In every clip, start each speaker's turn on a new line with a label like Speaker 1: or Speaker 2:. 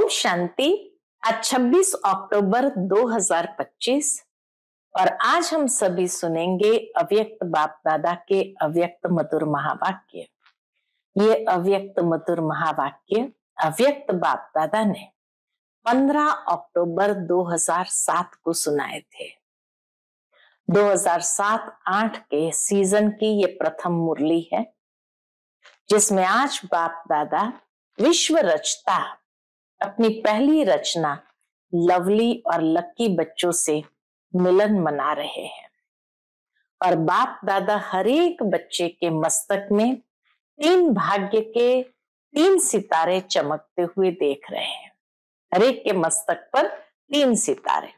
Speaker 1: ओम शांति। आज 26 अक्टूबर 2025 और आज हम सभी सुनेंगे अव्यक्त बाप दादा के अव्यक्त मधुर महावाक्य। ये अव्यक्त मधुर महावाक्य अव्यक्त बाप दादा ने 15 अक्टूबर 2007 को सुनाए थे। 2007-8 के सीजन की ये प्रथम मुरली है, जिसमें आज बाप दादा विश्व रचता अपनी पहली रचना लवली और लक्की बच्चों से मिलन मना रहे हैं। और बाप दादा हर एक बच्चे के मस्तक में 3 भाग्य के 3 सितारे चमकते हुए देख रहे हैं। हर एक के मस्तक पर 3 सितारे।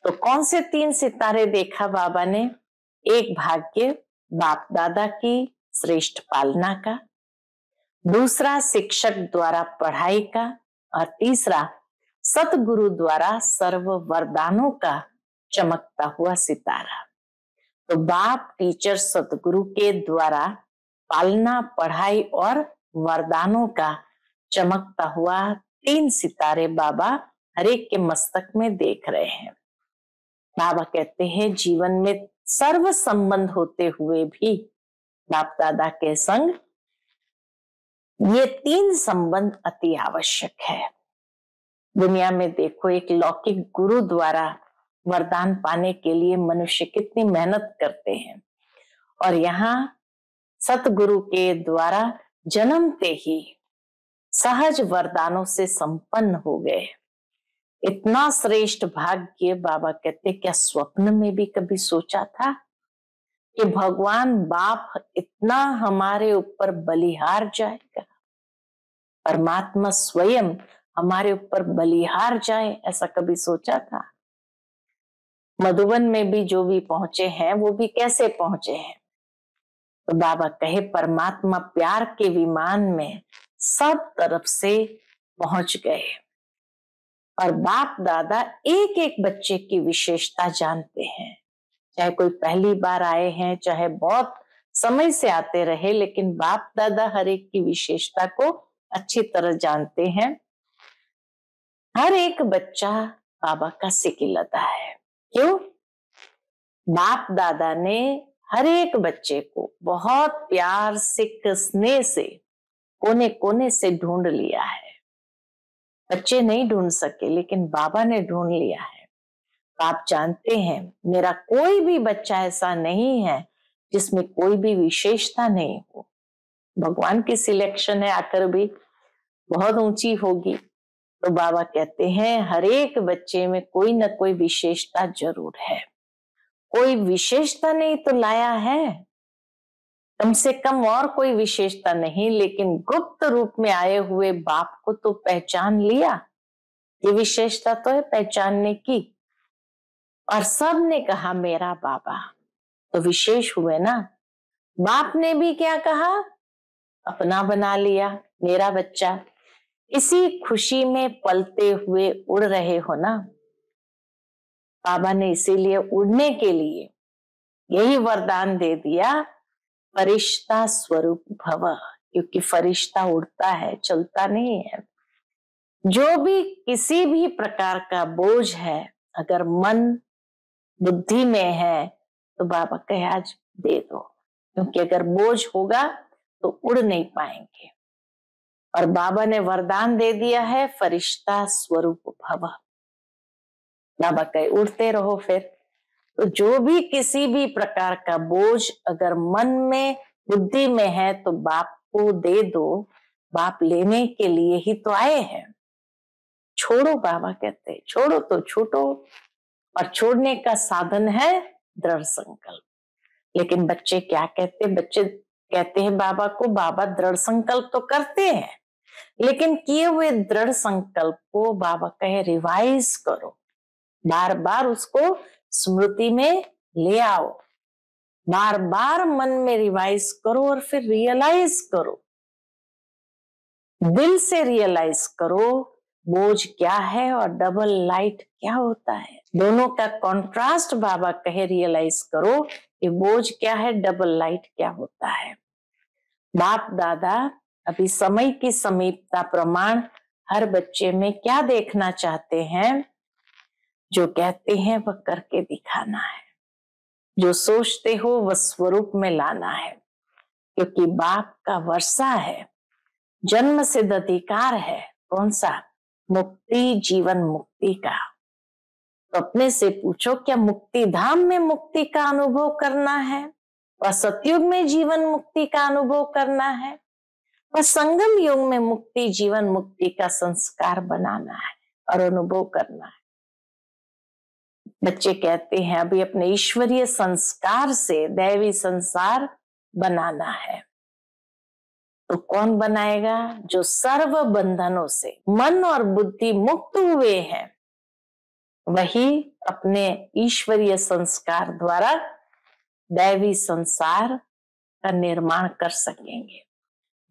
Speaker 1: तो कौन से 3 सितारे देखा बाबा ने? एक भाग्य बाप दादा की श्रेष्ठ पालना का, दूसरा शिक्षक द्वारा पढ़ाई का, और तीसरा सतगुरु द्वारा सर्व वरदानों का चमकता हुआ सितारा। तो बाप टीचर सतगुरु के द्वारा पालना, पढ़ाई और वरदानों का चमकता हुआ 3 सितारे बाबा हर एक के मस्तक में देख रहे हैं। बाबा कहते हैं जीवन में सर्व संबंध होते हुए भी बाप दादा के संग ये 3 संबंध अति आवश्यक है। दुनिया में देखो, एक लौकिक गुरु द्वारा वरदान पाने के लिए मनुष्य कितनी मेहनत करते हैं, और यहाँ सतगुरु के द्वारा जन्मते ही सहज वरदानों से संपन्न हो गए। इतना श्रेष्ठ भाग्य बाबा कहते, क्या स्वप्न में भी कभी सोचा था कि भगवान बाप इतना हमारे ऊपर बलिहार जाएगा, परमात्मा स्वयं हमारे ऊपर बलिहार जाए? ऐसा कभी सोचा था? मधुबन में भी जो भी पहुंचे हैं वो भी कैसे पहुंचे हैं? तो बाबा कहे परमात्मा प्यार के विमान में सब तरफ से पहुंच गए। और बाप दादा एक एक बच्चे की विशेषता जानते हैं, चाहे कोई पहली बार आए हैं, चाहे बहुत समय से आते रहे, लेकिन बाप दादा हर एक की विशेषता को अच्छी तरह जानते हैं। हर एक बच्चा बाबा का सिकिलता है। क्यों? बाप दादा ने हर एक बच्चे को बहुत प्यार से, स्नेह से, कोने कोने से ढूंढ लिया है। बच्चे नहीं ढूंढ सके, लेकिन बाबा ने ढूंढ लिया है। आप जानते हैं मेरा कोई भी बच्चा ऐसा नहीं है जिसमें कोई भी विशेषता नहीं हो। भगवान की सिलेक्शन है, आकर भी बहुत ऊंची होगी। तो बाबा कहते हैं हर एक बच्चे में कोई ना कोई विशेषता जरूर है। कोई विशेषता नहीं तो लाया है, कम से कम और कोई विशेषता नहीं, लेकिन गुप्त रूप में आए हुए बाप को तो पहचान लिया। ये विशेषता तो है पहचानने की। और सब ने कहा मेरा बाबा, तो विशेष हुए ना। बाप ने भी क्या कहा? अपना बना लिया, मेरा बच्चा। इसी खुशी में पलते हुए उड़ रहे हो ना। बाबा ने इसीलिए उड़ने के लिए यही वरदान दे दिया, फरिश्ता स्वरूप भव, क्योंकि फरिश्ता उड़ता है, चलता नहीं है। जो भी किसी भी प्रकार का बोझ है, अगर मन बुद्धि में है तो बाबा कहे आज दे दो, क्योंकि अगर बोझ होगा तो उड़ नहीं पाएंगे। और बाबा ने वरदान दे दिया है फरिश्ता स्वरूप भव। बाबा कहे उड़ते रहो। फिर तो जो भी किसी भी प्रकार का बोझ अगर मन में बुद्धि में है तो बाप को दे दो। बाप लेने के लिए ही तो आए हैं। छोड़ो, बाबा कहते छोड़ो तो छूटो। और छोड़ने का साधन है दृढ़ संकल्प। लेकिन बच्चे क्या कहते? बच्चे कहते हैं बाबा को, बाबा दृढ़ संकल्प तो करते हैं, लेकिन किए हुए दृढ़ संकल्प को बाबा कहे रिवाइज करो, बार बार उसको स्मृति में ले आओ, बार बार मन में रिवाइज करो और फिर रियलाइज करो, दिल से रियलाइज करो बोझ क्या है और डबल लाइट क्या होता है। दोनों का कॉन्ट्रास्ट बाबा कहे रियलाइज करो कि बोझ क्या है, डबल लाइट क्या होता है। बाप दादा अभी समय की समीपता प्रमाण हर बच्चे में क्या देखना चाहते हैं? जो कहते हैं वह करके दिखाना है, जो सोचते हो वह स्वरूप में लाना है, क्योंकि बाप का वर्षा है, जन्म सिद्ध अधिकार है। कौन सा? मुक्ति, जीवन मुक्ति का। तो अपने से पूछो, क्या मुक्ति धाम में मुक्ति का अनुभव करना है, और सतयुग में जीवन मुक्ति का अनुभव करना है, और संगम युग में मुक्ति जीवन मुक्ति का संस्कार बनाना है और अनुभव करना है। बच्चे कहते हैं अभी अपने ईश्वरीय संस्कार से दैवी संसार बनाना है। तो कौन बनाएगा? जो सर्व बंधनों से मन और बुद्धि मुक्त हुए हैं, वही अपने ईश्वरीय संस्कार द्वारा दैवी संसार का निर्माण कर सकेंगे।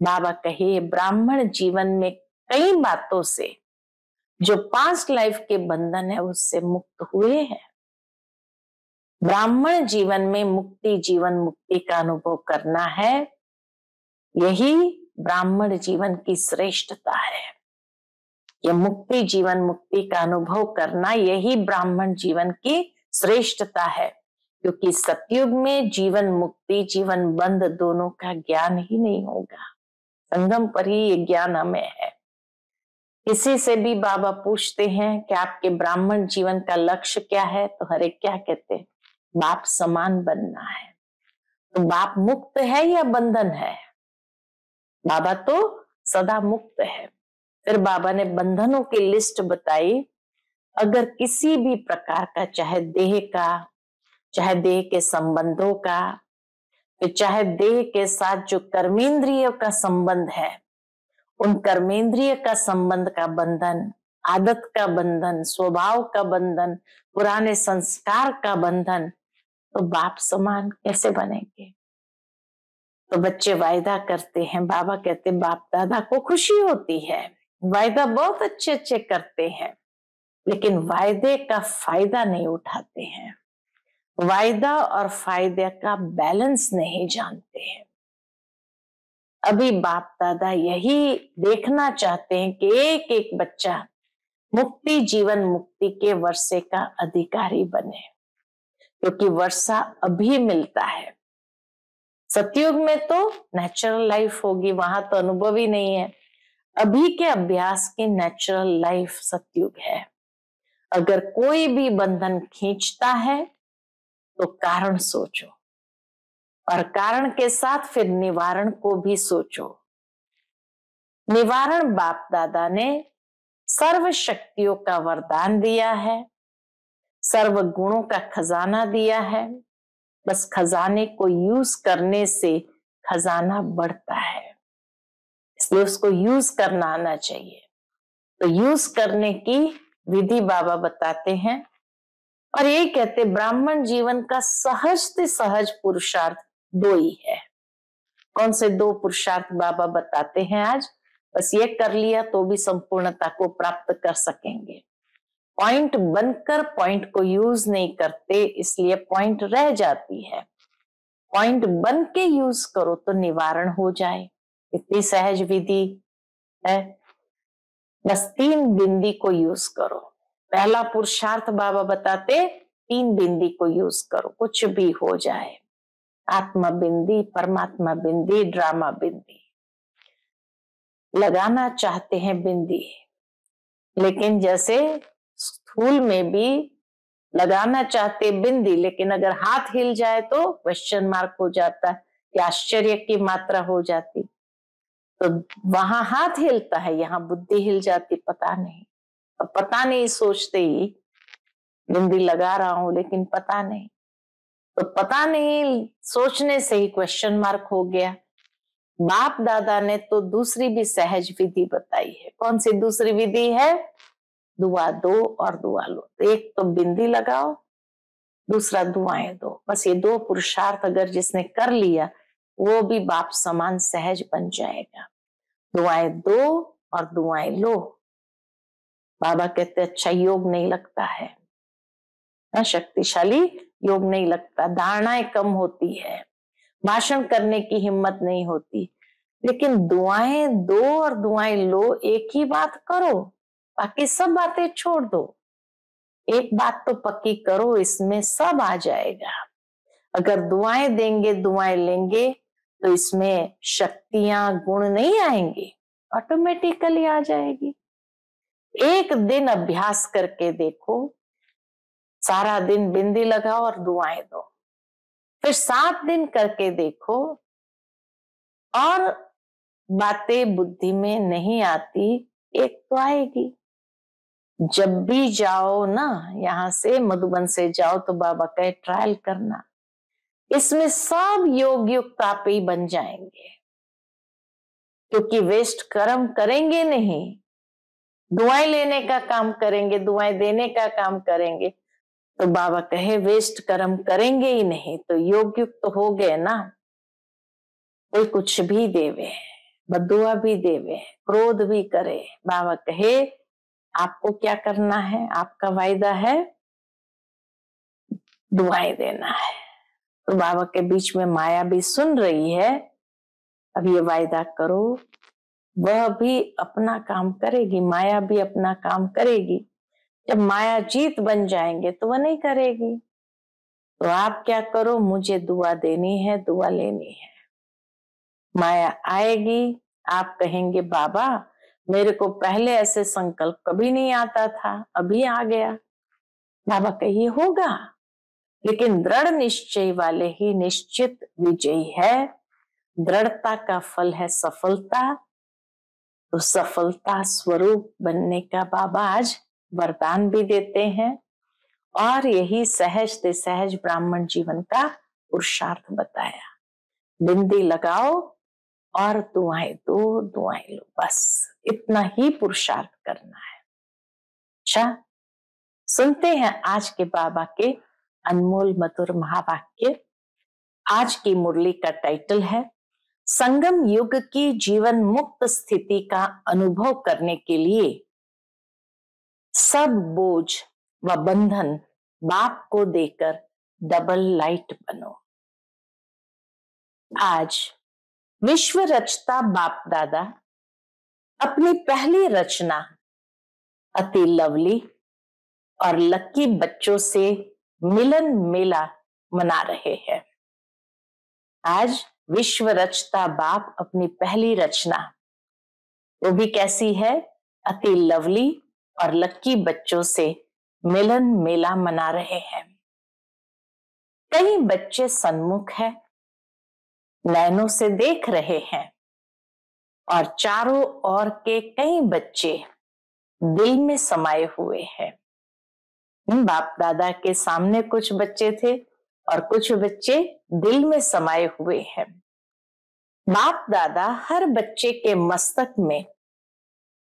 Speaker 1: बाबा कहे ब्राह्मण जीवन में कई बातों से जो पास्ट लाइफ के बंधन है उससे मुक्त हुए हैं। ब्राह्मण जीवन में मुक्ति जीवन मुक्ति का अनुभव करना है, यही ब्राह्मण जीवन की श्रेष्ठता है। यह मुक्ति जीवन मुक्ति का अनुभव करना यही ब्राह्मण जीवन की श्रेष्ठता है, क्योंकि सतयुग में जीवन मुक्ति जीवन बंध दोनों का ज्ञान ही नहीं होगा। संगम पर ही ये ज्ञान हमें है। किसी से भी बाबा पूछते हैं कि आपके ब्राह्मण जीवन का लक्ष्य क्या है, तो हर एक क्या कहते हैं? बाप समान बनना है। तो बाप मुक्त है या बंधन है? बाबा तो सदा मुक्त है। फिर बाबा ने बंधनों की लिस्ट बताई। अगर किसी भी प्रकार का, चाहे देह का, चाहे देह के संबंधों का, फिर चाहे देह के साथ जो कर्मेंद्रियों का संबंध है, उन कर्मेंद्रिय का संबंध का बंधन, आदत का बंधन, स्वभाव का बंधन, पुराने संस्कार का बंधन, तो बाप समान कैसे बनेंगे? तो बच्चे वायदा करते हैं। बाबा कहते बाप दादा को खुशी होती है, वायदा बहुत अच्छे अच्छे करते हैं, लेकिन वायदे का फायदा नहीं उठाते हैं, वायदा और फायदे का बैलेंस नहीं जानते हैं। अभी बाप दादा यही देखना चाहते हैं कि एक एक बच्चा मुक्ति जीवन मुक्ति के वर्षे का अधिकारी बने, क्योंकि वर्षा अभी मिलता है। सतयुग में तो नेचुरल लाइफ होगी, वहां तो अनुभव ही नहीं है। अभी के अभ्यास की नेचुरल लाइफ सतयुग है। अगर कोई भी बंधन खींचता है तो कारण सोचो, और कारण के साथ फिर निवारण को भी सोचो। निवारण बाप दादा ने सर्व शक्तियों का वरदान दिया है, सर्व गुणों का खजाना दिया है। बस खजाने को यूज करने से खजाना बढ़ता है, इसलिए उसको यूज करना आना चाहिए। तो यूज करने की विधि बाबा बताते हैं, और ये कहते ब्राह्मण जीवन का सहज से सहज पुरुषार्थ दो ही है। कौन से दो पुरुषार्थ बाबा बताते हैं आज? बस ये कर लिया तो भी संपूर्णता को प्राप्त कर सकेंगे। पॉइंट बनकर पॉइंट को यूज नहीं करते, इसलिए पॉइंट रह जाती है। पॉइंट बन के यूज करो तो निवारण हो जाए। इतनी सहज विधि है। बस 3 बिंदी को यूज करो। पहला पुरुषार्थ बाबा बताते 3 बिंदी को यूज करो, कुछ भी हो जाए। आत्मा बिंदी, परमात्मा बिंदी, ड्रामा बिंदी। लगाना चाहते हैं बिंदी, लेकिन जैसे स्कूल में भी लगाना चाहते बिंदी, लेकिन अगर हाथ हिल जाए तो क्वेश्चन मार्क हो जाता है, या आश्चर्य की मात्रा हो जाती। तो वहां हाथ हिलता है, यहाँ बुद्धि हिल जाती, पता नहीं। अब पता नहीं सोचते ही बिंदी लगा रहा हूं, लेकिन पता नहीं, तो पता नहीं सोचने से ही क्वेश्चन मार्क हो गया। बाप दादा ने तो दूसरी भी सहज विधि बताई है। कौन सी दूसरी विधि है? दुआ दो और दुआ लो। तो एक तो बिंदी लगाओ, दूसरा दुआएं दो। बस ये 2 पुरुषार्थ अगर जिसने कर लिया वो भी बाप समान सहज बन जाएगा। दुआएं दो और दुआएं लो। बाबा कहते अच्छा योग नहीं लगता है, शक्तिशाली योग नहीं लगता, धारणाएं कम होती है, भाषण करने की हिम्मत नहीं होती। लेकिन दुआएं दो और दुआएं लो, एक ही बात करो, बाकी सब बातें छोड़ दो। एक बात तो पक्की करो, इसमें सब आ जाएगा। अगर दुआएं देंगे, दुआएं लेंगे, तो इसमें शक्तियां, गुण नहीं आएंगे, ऑटोमेटिकली आ जाएगी। एक दिन अभ्यास करके देखो, सारा दिन बिंदी लगाओ और दुआएं दो। फिर 7 दिन करके देखो, और बातें बुद्धि में नहीं आती, एक तो आएगी। जब भी जाओ ना, यहां से मधुबन से जाओ तो बाबा कहे ट्रायल करना, इसमें सब योग युक्त आप ही बन जाएंगे, क्योंकि वेस्ट कर्म करेंगे नहीं, दुआएं लेने का काम करेंगे, दुआएं देने का काम करेंगे। तो बाबा कहे वेस्ट कर्म करेंगे ही नहीं, तो योग युक्त तो हो गए ना। कोई कुछ भी देवे, बदुआ भी देवे, क्रोध भी करे, बाबा कहे आपको क्या करना है, आपका वायदा है दुआएं देना है। तो बाबा के बीच में माया भी सुन रही है, अब ये वायदा करो, वह भी अपना काम करेगी, माया भी अपना काम करेगी। जब माया जीत बन जाएंगे तो वह नहीं करेगी। तो आप क्या करो, मुझे दुआ देनी है, दुआ लेनी है। माया आएगी, आप कहेंगे बाबा मेरे को पहले ऐसे संकल्प कभी नहीं आता था, अभी आ गया। बाबा कहिए होगा, लेकिन दृढ़ निश्चय वाले ही निश्चित विजयी है। दृढ़ता का फल है सफलता, तो सफलता स्वरूप बनने का बाबा आज वरदान भी देते हैं, और यही सहज से सहज ब्राह्मण जीवन का पुरुषार्थ बताया। बिंदी लगाओ और दुआएं दो, दुआएं लो, बस इतना ही पुरुषार्थ करना है। अच्छा, सुनते हैं आज के बाबा के अनमोल मधुर महावाक्य। आज की मुरली का टाइटल है संगम युग की जीवन मुक्त स्थिति का अनुभव करने के लिए सब बोझ व बंधन बाप को देकर डबल लाइट बनो। आज विश्व रचता बाप दादा अपनी पहली रचना अति लवली और लकी बच्चों से मिलन मेला मना रहे हैं। आज विश्व रचता बाप अपनी पहली रचना, वो भी कैसी है, अति लवली और लकी बच्चों से मिलन मेला मना रहे हैं। कई बच्चे सन्मुख हैं, नैनों से देख रहे हैं, और चारों ओर के कई बच्चे दिल में समाये हुए हैं। बाप दादा के सामने कुछ बच्चे थे और कुछ बच्चे दिल में समाये हुए हैं। बाप दादा हर बच्चे के मस्तक में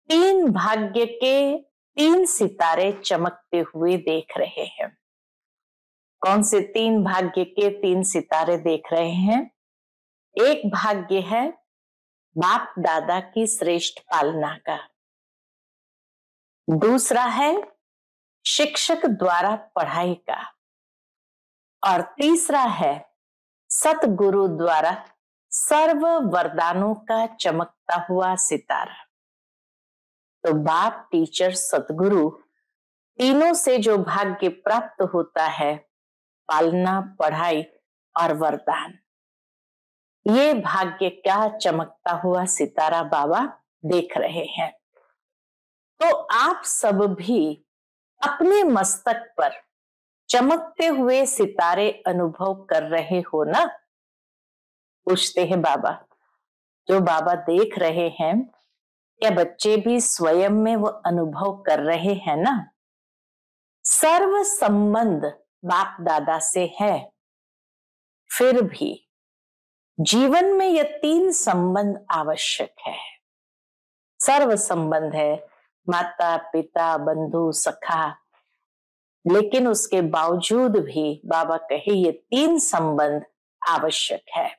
Speaker 1: 3 भाग्य के 3 सितारे चमकते हुए देख रहे हैं। कौन से 3 भाग्य के 3 सितारे देख रहे हैं? एक भाग्य है बाप दादा की श्रेष्ठ पालना का, दूसरा है शिक्षक द्वारा पढ़ाई का, और तीसरा है सतगुरु द्वारा सर्व वरदानों का चमकता हुआ सितारा। तो बाप, टीचर, सतगुरु, तीनों से जो भाग्य प्राप्त होता है, पालना, पढ़ाई और वरदान, ये भाग्य का चमकता हुआ सितारा बाबा देख रहे हैं। तो आप सब भी अपने मस्तक पर चमकते हुए सितारे अनुभव कर रहे हो ना? पूछते हैं बाबा। जो बाबा देख रहे हैं, क्या बच्चे भी स्वयं में वो अनुभव कर रहे हैं ना? सर्व संबंध बाप दादा से है, फिर भी जीवन में ये 3 संबंध आवश्यक है। सर्व संबंध है, माता पिता बंधु सखा, लेकिन उसके बावजूद भी बाबा कहे ये 3 संबंध आवश्यक है।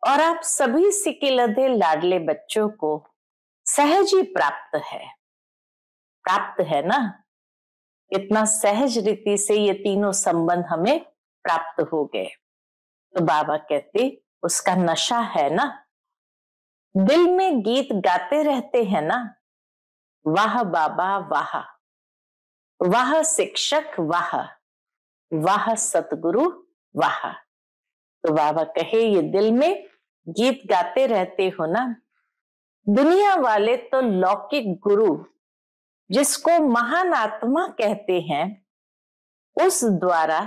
Speaker 1: और आप सभी सिकिलधे लाडले बच्चों को सहज ही प्राप्त है ना? इतना सहज रीति से ये तीनों संबंध हमें प्राप्त हो गए। तो बाबा कहते उसका नशा है ना, दिल में गीत गाते रहते हैं ना, वाह बाबा वाह, वाह शिक्षक वाह, वाह सतगुरु वाह। तो बाबा कहे ये दिल में गीत गाते रहते हो ना। दुनिया वाले तो लौकिक गुरु जिसको महान आत्मा कहते हैं, उस द्वारा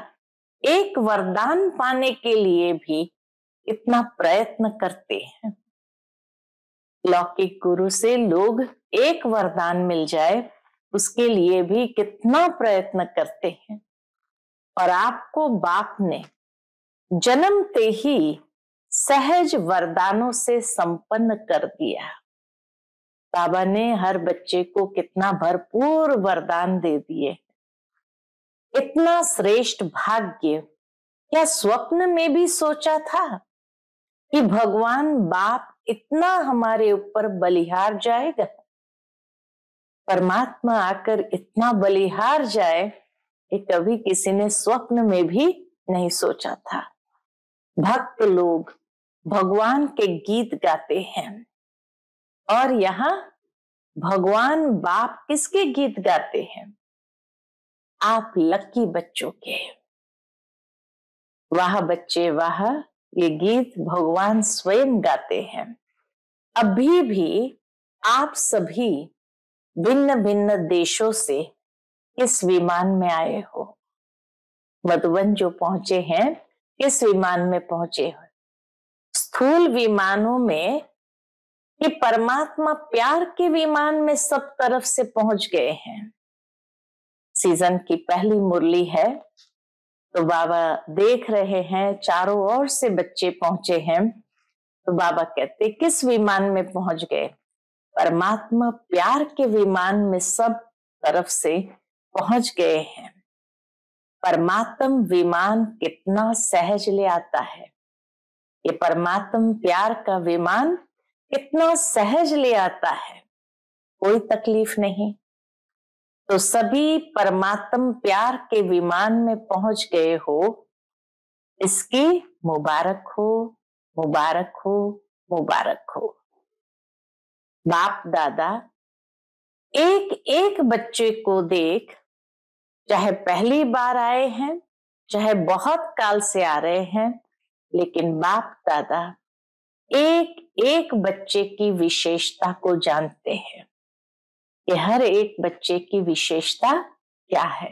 Speaker 1: एक वरदान पाने के लिए भी इतना प्रयत्न करते हैं। लौकिक गुरु से लोग एक वरदान मिल जाए उसके लिए भी कितना प्रयत्न करते हैं। और आपको बाप ने जन्मते ही सहज वरदानों से संपन्न कर दिया। बाबा ने हर बच्चे को कितना भरपूर वरदान दे दिए। इतना श्रेष्ठ भाग्य क्या स्वप्न में भी सोचा था कि भगवान बाप इतना हमारे ऊपर बलिहार जाएगा? परमात्मा आकर इतना बलिहार जाए कि कभी किसी ने स्वप्न में भी नहीं सोचा था। भक्त लोग भगवान के गीत गाते हैं और यहाँ भगवान बाप किसके गीत गाते हैं? आप लकी बच्चों के। वाह बच्चे वाह, ये गीत भगवान स्वयं गाते हैं। अभी भी आप सभी भिन्न भिन्न देशों से इस विमान में आए हो। मधुबन जो पहुंचे हैं, किस विमान में पहुंचे हो? स्थूल विमानों में कि परमात्मा प्यार के विमान में सब तरफ से पहुंच गए हैं। सीजन की पहली मुरली है तो बाबा देख रहे हैं चारों ओर से बच्चे पहुंचे हैं। तो बाबा कहते किस विमान में पहुंच गए? परमात्मा प्यार के विमान में सब तरफ से पहुंच गए हैं। परमात्म विमान कितना सहज ले आता है। ये परमात्म प्यार का विमान कितना सहज ले आता है, कोई तकलीफ नहीं। तो सभी परमात्म प्यार के विमान में पहुंच गए हो, इसकी मुबारक हो, मुबारक हो, मुबारक हो। बाप दादा एक एक बच्चे को देख, चाहे पहली बार आए हैं, चाहे बहुत काल से आ रहे हैं, लेकिन बाप दादा एक एक बच्चे की विशेषता को जानते हैं कि हर एक बच्चे की विशेषता क्या है।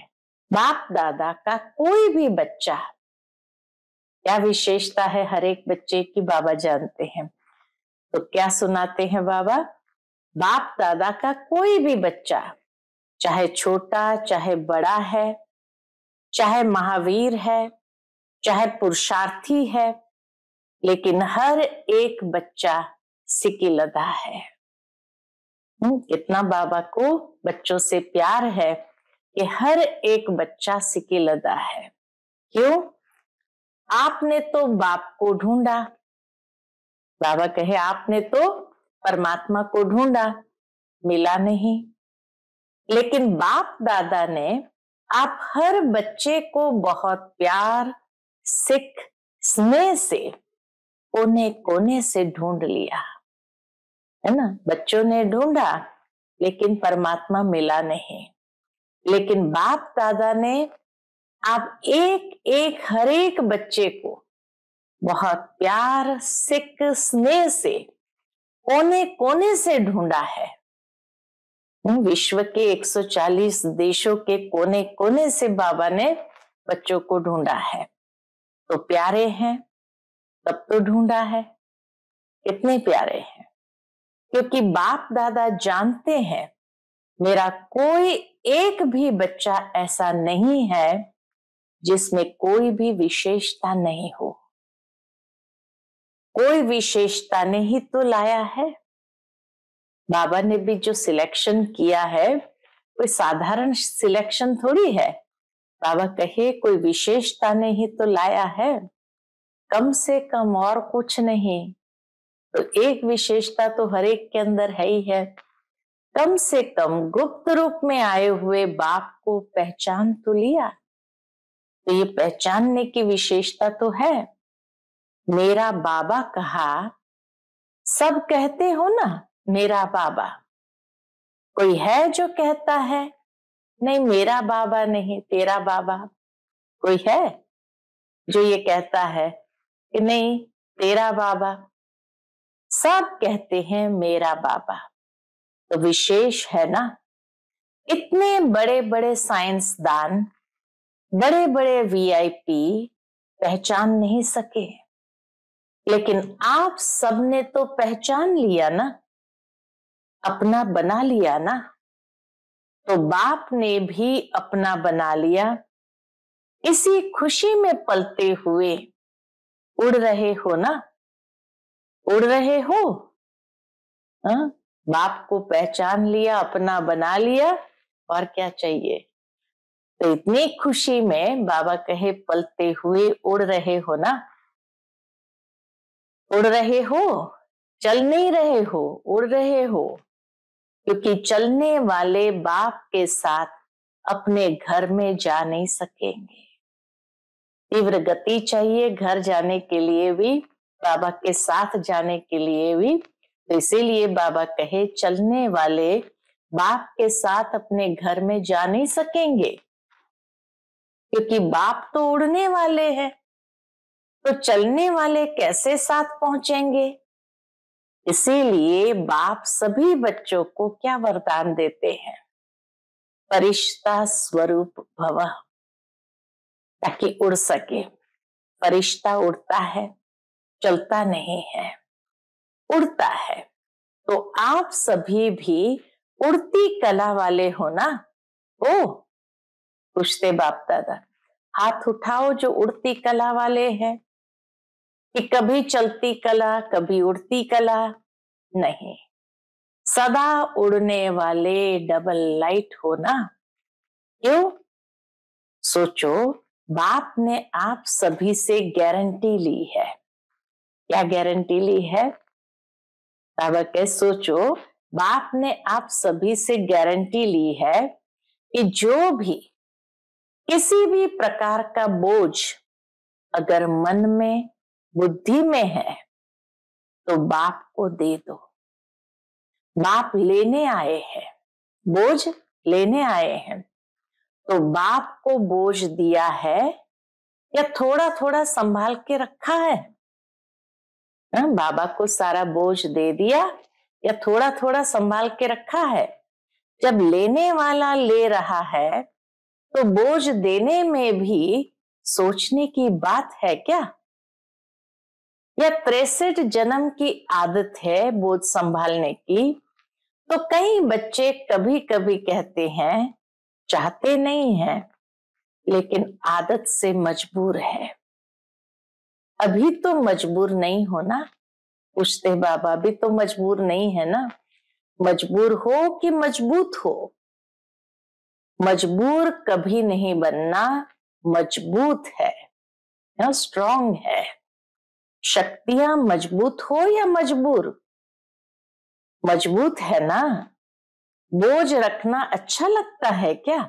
Speaker 1: बाप दादा का कोई भी बच्चा क्या विशेषता है हर एक बच्चे की बाबा जानते हैं। तो क्या सुनाते हैं बाबा? बाप दादा का कोई भी बच्चा, चाहे छोटा चाहे बड़ा है, चाहे महावीर है, चाहे पुरुषार्थी है, लेकिन हर एक बच्चा सिकिलदा है। कितना बाबा को बच्चों से प्यार है कि हर एक बच्चा सिकिलदा है। क्यों? आपने तो बाप को ढूंढा। बाबा कहे आपने तो परमात्मा को ढूंढा, मिला नहीं। लेकिन बाप दादा ने आप हर बच्चे को बहुत प्यार, सिख, स्नेह से कोने कोने से ढूंढ लिया है ना। बच्चों ने ढूंढा लेकिन परमात्मा मिला नहीं। लेकिन बाप दादा ने आप एक एक हर एक बच्चे को बहुत प्यार, सिख, स्नेह से कोने कोने से ढूंढा है। विश्व के 140 देशों के कोने कोने से बाबा ने बच्चों को ढूंढा है। तो प्यारे हैं तब तो ढूंढा है। कितने प्यारे हैं, क्योंकि बाप दादा जानते हैं मेरा कोई एक भी बच्चा ऐसा नहीं है जिसमें कोई भी विशेषता नहीं हो। कोई विशेषता ने ही तो लाया है। बाबा ने भी जो सिलेक्शन किया है कोई साधारण सिलेक्शन थोड़ी है। बाबा कहे कोई विशेषता ने ही तो लाया है, कम से कम और कुछ नहीं। तो एक विशेषता तो हर एक के अंदर है ही है। कम से कम गुप्त रूप में आए हुए बाप को पहचान तो लिया। तो ये पहचानने की विशेषता तो है। मेरा बाबा कहा सब कहते हो ना मेरा बाबा, कोई है जो कहता है नहीं मेरा बाबा नहीं तेरा बाबा? कोई है जो ये कहता है कि नहीं तेरा बाबा? सब कहते हैं मेरा बाबा। तो विशेष है ना, इतने बड़े बड़े साइंसदान, बड़े बड़े वीआईपी पहचान नहीं सके, लेकिन आप सबने तो पहचान लिया ना, अपना बना लिया ना। तो बाप ने भी अपना बना लिया। इसी खुशी में पलते हुए उड़ रहे हो ना, उड़ रहे हो। हाँ? बाप को पहचान लिया, अपना बना लिया, और क्या चाहिए? तो इतनी खुशी में बाबा कहे पलते हुए उड़ रहे हो ना, उड़ रहे हो, चल नहीं रहे हो, उड़ रहे हो। क्योंकि चलने वाले बाप के साथ अपने घर में जा नहीं सकेंगे। तीव्र गति चाहिए घर जाने के लिए भी, बाबा के साथ जाने के लिए भी। तो इसीलिए बाबा कहे चलने वाले बाप के साथ अपने घर में जा नहीं सकेंगे, क्योंकि बाप तो उड़ने वाले हैं, तो चलने वाले कैसे साथ पहुंचेंगे? इसीलिए बाप सभी बच्चों को क्या वरदान देते हैं? फरिश्ता स्वरूप भव, ताकि उड़ सके। फरिश्ता उड़ता है, चलता नहीं है, उड़ता है। तो आप सभी भी उड़ती कला वाले हो ना। ओ पूछते बाप दादा, हाथ उठाओ जो उड़ती कला वाले हैं। कि कभी चलती कला, कभी उड़ती कला नहीं, सदा उड़ने वाले डबल लाइट हो ना। क्यों? सोचो, बाप ने आप सभी से गारंटी ली है। क्या गारंटी ली है? बाबा कहे सोचो, बाप ने आप सभी से गारंटी ली है कि जो भी किसी भी प्रकार का बोझ अगर मन में, बुद्धि में है, तो बाप को दे दो। बाप लेने आए हैं, बोझ लेने आए हैं। तो बाप को बोझ दिया है या थोड़ा थोड़ा संभाल के रखा है? बाबा को सारा बोझ दे दिया या थोड़ा थोड़ा संभाल के रखा है? जब लेने वाला ले रहा है, तो बोझ देने में भी सोचने की बात है क्या? या 63 जन्म की आदत है बोझ संभालने की? तो कई बच्चे कभी कभी कहते हैं, चाहते नहीं हैं, लेकिन आदत से मजबूर है। अभी तो मजबूर नहीं हो ना? पूछते बाबा, अभी तो मजबूर नहीं है ना? मजबूर हो कि मजबूत हो? मजबूर कभी नहीं बनना, मजबूत है, स्ट्रांग है। शक्तियां मजबूत हो या मजबूर? मजबूत है ना। बोझ रखना अच्छा लगता है क्या?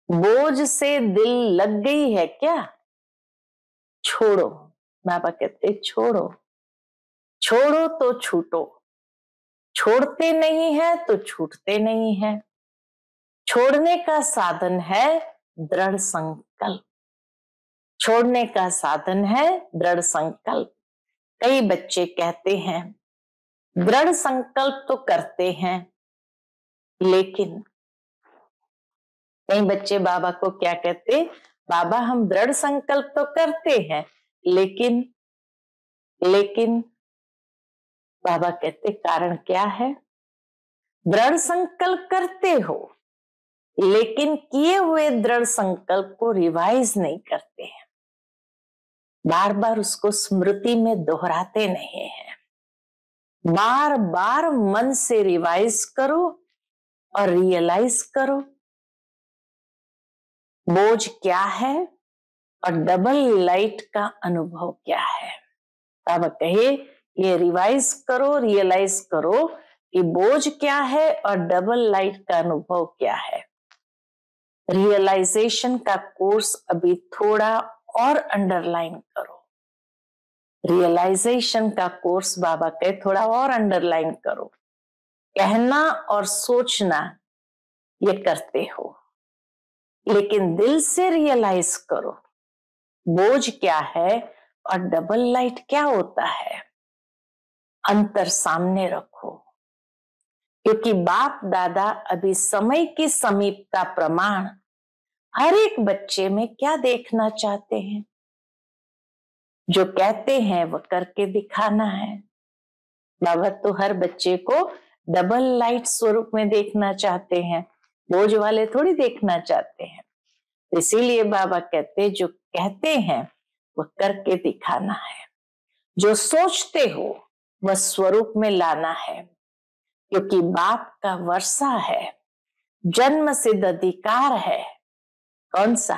Speaker 1: बोझ से दिल लग गई है क्या? छोड़ो। बाबा कहते छोड़ो, छोड़ो तो छूटो। छोड़ते नहीं है तो छूटते नहीं है। छोड़ने का साधन है दृढ़ संकल्प। छोड़ने का साधन है दृढ़ संकल्प। कई बच्चे कहते हैं, दृढ़ संकल्प तो करते हैं, लेकिन कई बच्चे बाबा को क्या कहते, बाबा हम दृढ़ संकल्प तो करते हैं, लेकिन बाबा कहते कारण क्या है? दृढ़ संकल्प करते हो, लेकिन किए हुए दृढ़ संकल्प को रिवाइज नहीं करते हैं, बार बार उसको स्मृति में दोहराते नहीं है। बार बार मन से रिवाइज करो और रियलाइज करो बोझ क्या है और डबल लाइट का अनुभव क्या है। बाबा कहे ये रिवाइज करो, रियलाइज करो कि बोझ क्या है और डबल लाइट का अनुभव क्या है। रियलाइजेशन का कोर्स अभी थोड़ा और अंडरलाइन करो। रियलाइजेशन का कोर्स बाबा कहे थोड़ा और अंडरलाइन करो। कहना और सोचना ये करते हो, लेकिन दिल से रियलाइज करो बोझ क्या है और डबल लाइट क्या होता है। अंतर सामने रखो, क्योंकि बाप दादा अभी समय की समीपता प्रमाण हर एक बच्चे में क्या देखना चाहते हैं। जो कहते हैं वो करके दिखाना है। बाबा तो हर बच्चे को डबल लाइट स्वरूप में देखना चाहते हैं, बोझ वाले थोड़ी देखना चाहते हैं। इसीलिए बाबा कहते जो कहते हैं वो करके दिखाना है, जो सोचते हो वह स्वरूप में लाना है, क्योंकि बाप का वर्षा है, जन्म सिद्ध अधिकार है। कौन सा?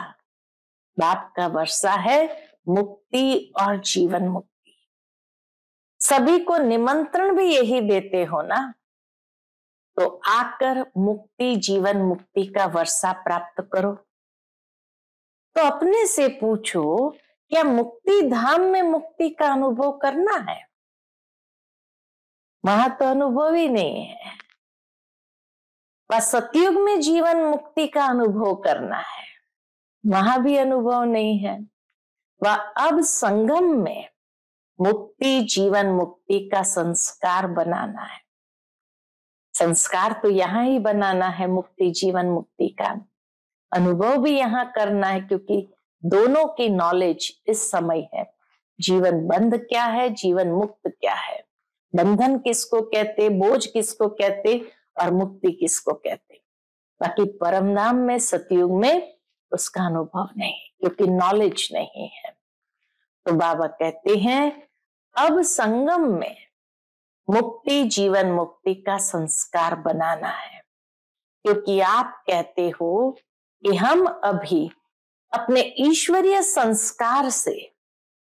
Speaker 1: बाप का वर्षा है मुक्ति और जीवन मुक्ति। सभी को निमंत्रण भी यही देते हो ना, तो आकर मुक्ति जीवन मुक्ति का वर्षा प्राप्त करो। तो अपने से पूछो, क्या मुक्ति धाम में मुक्ति का अनुभव करना है? वहां तो अनुभव ही नहीं है। वह सतयुग में जीवन मुक्ति का अनुभव करना है, वहां भी अनुभव नहीं है। वह अब संगम में मुक्ति जीवन मुक्ति का संस्कार बनाना है। संस्कार तो यहाँ ही बनाना है, मुक्ति जीवन मुक्ति का अनुभव भी यहाँ करना है, क्योंकि दोनों की नॉलेज इस समय है। जीवन बंध क्या है, जीवन मुक्त क्या है, बंधन किसको कहते, बोझ किसको कहते और मुक्ति किसको कहते। बाकी परम नाम में सतयुग में उसका अनुभव नहीं, क्योंकि नॉलेज नहीं है। तो बाबा कहते हैं अब संगम में मुक्ति जीवन मुक्ति का संस्कार बनाना है, क्योंकि आप कहते हो कि हम अभी अपने ईश्वरीय संस्कार से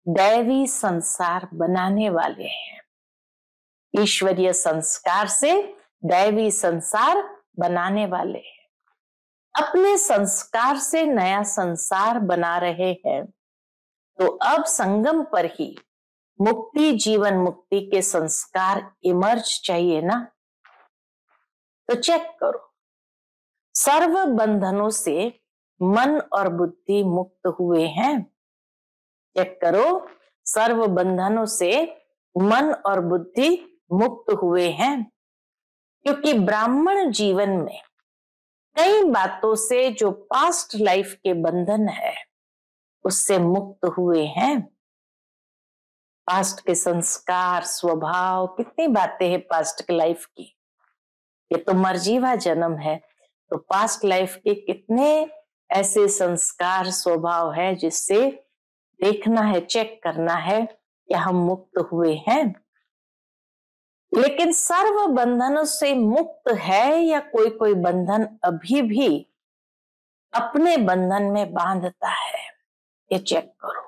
Speaker 1: दैवी संसार बनाने वाले हैं। ईश्वरीय संस्कार से दैवी संसार बनाने वाले हैं, अपने संस्कार से नया संसार बना रहे हैं। तो अब संगम पर ही मुक्ति जीवन मुक्ति के संस्कार इमर्ज चाहिए ना। तो चेक करो, सर्व बंधनों से मन और बुद्धि मुक्त हुए हैं। चेक करो, सर्व बंधनों से मन और बुद्धि मुक्त हुए हैं, क्योंकि ब्राह्मण जीवन में कई बातों से जो पास्ट लाइफ के बंधन है उससे मुक्त हुए हैं। पास्ट के संस्कार स्वभाव, कितनी बातें हैं पास्ट की लाइफ की। ये तो मर्जीवा जन्म है, तो पास्ट लाइफ के कितने ऐसे संस्कार स्वभाव है जिससे देखना है, चेक करना है कि हम मुक्त हुए हैं। लेकिन सर्व बंधनों से मुक्त है या कोई कोई बंधन अभी भी अपने बंधन में बांधता है, ये चेक करो।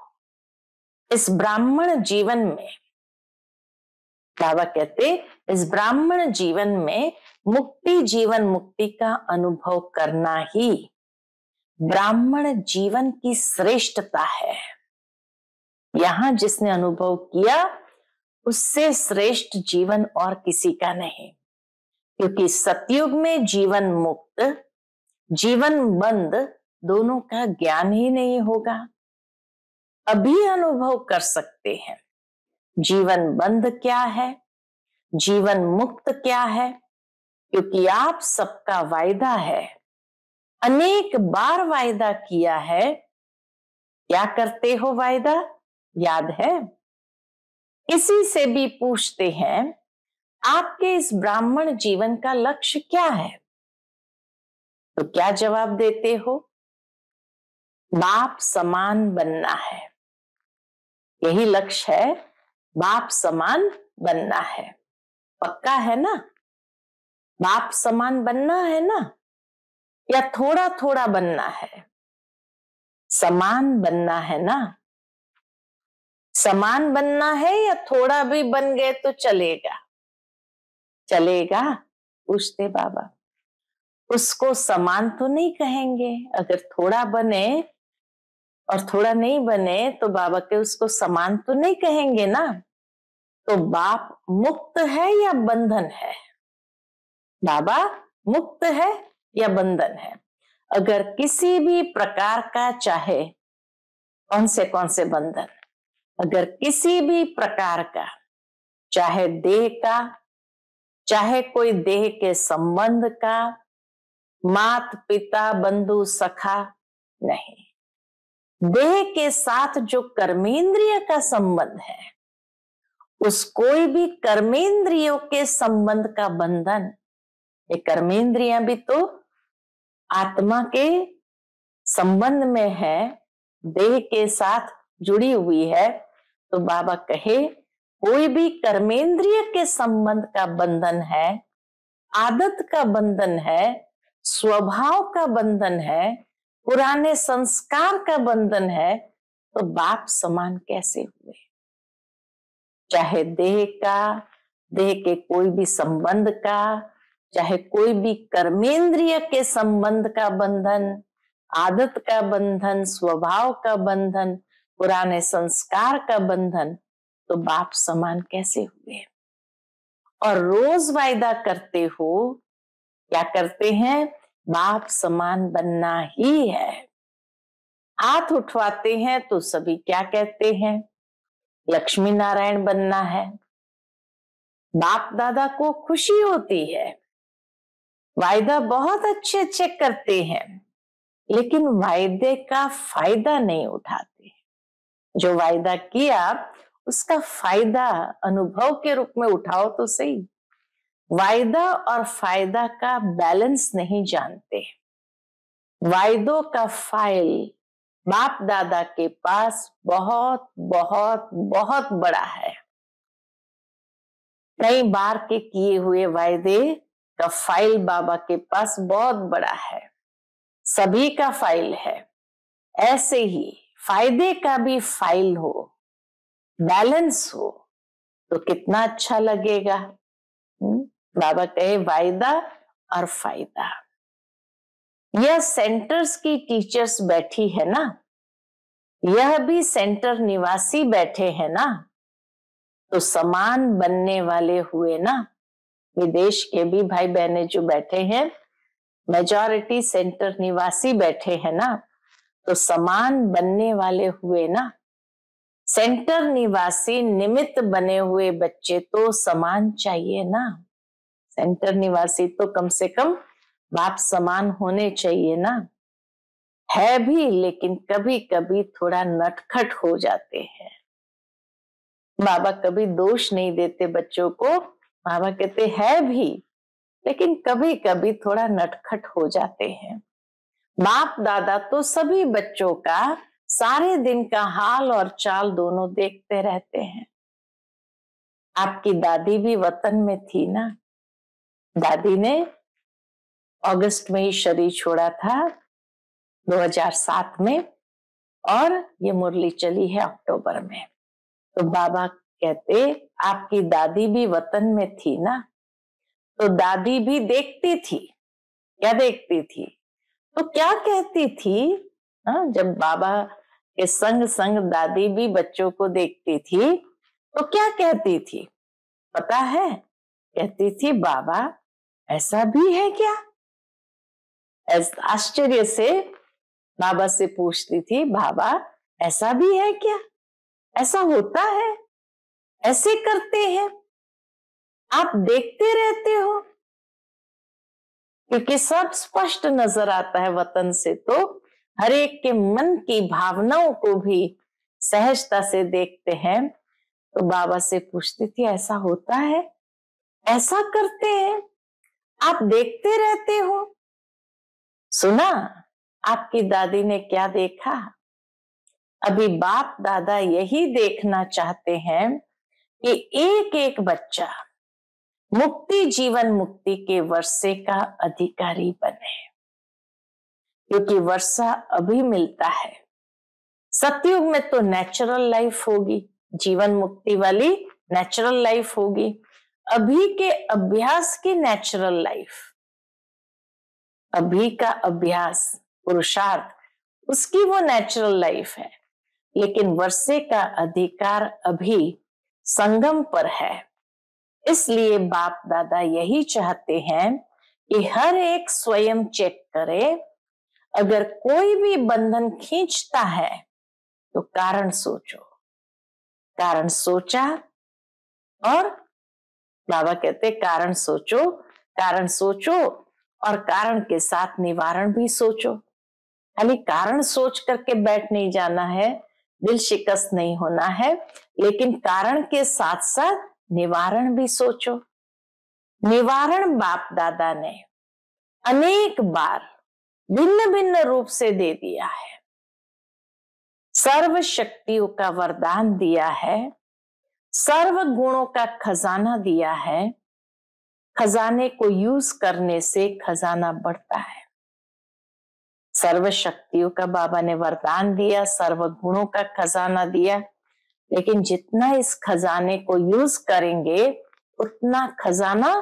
Speaker 1: इस ब्राह्मण जीवन में बाबा कहते इस ब्राह्मण जीवन में मुक्ति जीवन मुक्ति का अनुभव करना ही ब्राह्मण जीवन की श्रेष्ठता है। यहां जिसने अनुभव किया उससे श्रेष्ठ जीवन और किसी का नहीं, क्योंकि सतयुग में जीवन मुक्त जीवन बंद दोनों का ज्ञान ही नहीं होगा। अभी अनुभव कर सकते हैं जीवन बंद क्या है, जीवन मुक्त क्या है, क्योंकि आप सबका वायदा है, अनेक बार वायदा किया है। क्या करते हो वायदा, याद है? किसी से भी पूछते हैं आपके इस ब्राह्मण जीवन का लक्ष्य क्या है, तो क्या जवाब देते हो? बाप समान बनना है, यही लक्ष्य है, बाप समान बनना है। पक्का है ना? बाप समान बनना है ना, या थोड़ा थोड़ा बनना है? समान बनना है ना। समान बनना है या थोड़ा भी बन गए तो चलेगा? चलेगा? पूछते बाबा। उसको समान तो नहीं कहेंगे, अगर थोड़ा बने और थोड़ा नहीं बने तो बाबा के उसको समान तो नहीं कहेंगे ना। तो बाप मुक्त है या बंधन है? बाबा मुक्त है या बंधन है? अगर किसी भी प्रकार का, चाहे कौन से बंधन, अगर किसी भी प्रकार का, चाहे देह का, चाहे कोई देह के संबंध का, मात पिता बंधु सखा, नहीं, देह के साथ जो कर्मेंद्रिय का संबंध है, उस कोई भी कर्मेंद्रियों के संबंध का बंधन, ये कर्मेंद्रियां भी तो आत्मा के संबंध में है, देह के साथ जुड़ी हुई है। तो बाबा कहे कोई भी कर्मेंद्रिय के संबंध का बंधन है, आदत का बंधन है, स्वभाव का बंधन है, पुराने संस्कार का बंधन है, तो बाप समान कैसे हुए? चाहे देह का, देह के कोई भी संबंध का, चाहे कोई भी कर्मेंद्रिय के संबंध का बंधन, आदत का बंधन, स्वभाव का बंधन, पुराने संस्कार का बंधन, तो बाप समान कैसे हुए? और रोज वायदा करते हो, क्या करते हैं? बाप समान बनना ही है। हाथ उठवाते हैं तो सभी क्या कहते हैं? लक्ष्मी नारायण बनना है। बाप दादा को खुशी होती है, वायदा बहुत अच्छे अच्छे करते हैं, लेकिन वायदे का फायदा नहीं उठाते। जो वायदा किया उसका फायदा अनुभव के रूप में उठाओ तो सही। वायदा और फायदा का बैलेंस नहीं जानते। वायदों का फाइल बाप दादा के पास बहुत बहुत बहुत बड़ा है। कई बार के किए हुए वायदे का फाइल बाबा के पास बहुत बड़ा है, सभी का फाइल है। ऐसे ही फायदे का भी फाइल हो, बैलेंस हो, तो कितना अच्छा लगेगा। बाबा कहे वायदा और फायदा। यह सेंटर्स की टीचर्स बैठी है ना, यह भी सेंटर निवासी बैठे हैं ना, तो समान बनने वाले हुए ना। विदेश के भी भाई बहने जो बैठे हैं, मेजॉरिटी सेंटर निवासी बैठे हैं ना, तो समान बनने वाले हुए ना। सेंटर निवासी निमित्त बने हुए बच्चे तो समान चाहिए ना। सेंटर निवासी तो कम से कम बाप समान होने चाहिए ना। है भी, लेकिन कभी कभी थोड़ा नटखट हो जाते हैं। बाबा कभी दोष नहीं देते बच्चों को, बाबा कहते है भी, लेकिन कभी कभी थोड़ा नटखट हो जाते हैं। बाप दादा तो सभी बच्चों का सारे दिन का हाल और चाल दोनों देखते रहते हैं। आपकी दादी भी वतन में थी ना। दादी ने अगस्त में ही शरीर छोड़ा था 2007 में, और ये मुरली चली है अक्टूबर में। तो बाबा कहते आपकी दादी भी वतन में थी ना, तो दादी भी देखती थी। क्या देखती थी? तो क्या कहती थी? जब बाबा के संग संग दादी भी बच्चों को देखती थी, तो क्या कहती थी पता है? कहती थी बाबा ऐसा भी है क्या? आश्चर्य से बाबा से पूछती थी, बाबा ऐसा भी है क्या? ऐसा होता है? ऐसे करते हैं? आप देखते रहते हो? क्योंकि सब स्पष्ट नजर आता है वतन से, तो हर एक के मन की भावनाओं को भी सहजता से देखते हैं। तो बाबा से पूछती थी ऐसा होता है? ऐसा करते हैं? आप देखते रहते हो? सुना आपकी दादी ने क्या देखा? अभी बाप दादा यही देखना चाहते हैं कि एक एक बच्चा मुक्ति, जीवन मुक्ति के वर्षे का अधिकारी बने, क्योंकि वर्षा अभी मिलता है। सतयुग में तो नेचुरल लाइफ होगी, जीवन मुक्ति वाली नेचुरल लाइफ होगी। अभी के अभ्यास की नेचुरल लाइफ, अभी का अभ्यास पुरुषार्थ, उसकी वो नेचुरल लाइफ है, लेकिन वर्षे का अधिकार अभी संगम पर है। इसलिए बाप दादा यही चाहते हैं कि हर एक स्वयं चेक करे, अगर कोई भी बंधन खींचता है तो कारण सोचो। कारण सोचा और बाबा कहते कारण सोचो, कारण सोचो और कारण के साथ निवारण भी सोचो। खाली कारण सोच करके बैठ नहीं जाना है, दिल शिकस्त नहीं होना है, लेकिन कारण के साथ साथ निवारण भी सोचो। निवारण बाप दादा ने अनेक बार भिन्न भिन्न रूप से दे दिया है। सर्व शक्तियों का वरदान दिया है, सर्व गुणों का खजाना दिया है। खजाने को यूज करने से खजाना बढ़ता है। सर्व शक्तियों का बाबा ने वरदान दिया, सर्व गुणों का खजाना दिया, लेकिन जितना इस खजाने को यूज करेंगे उतना खजाना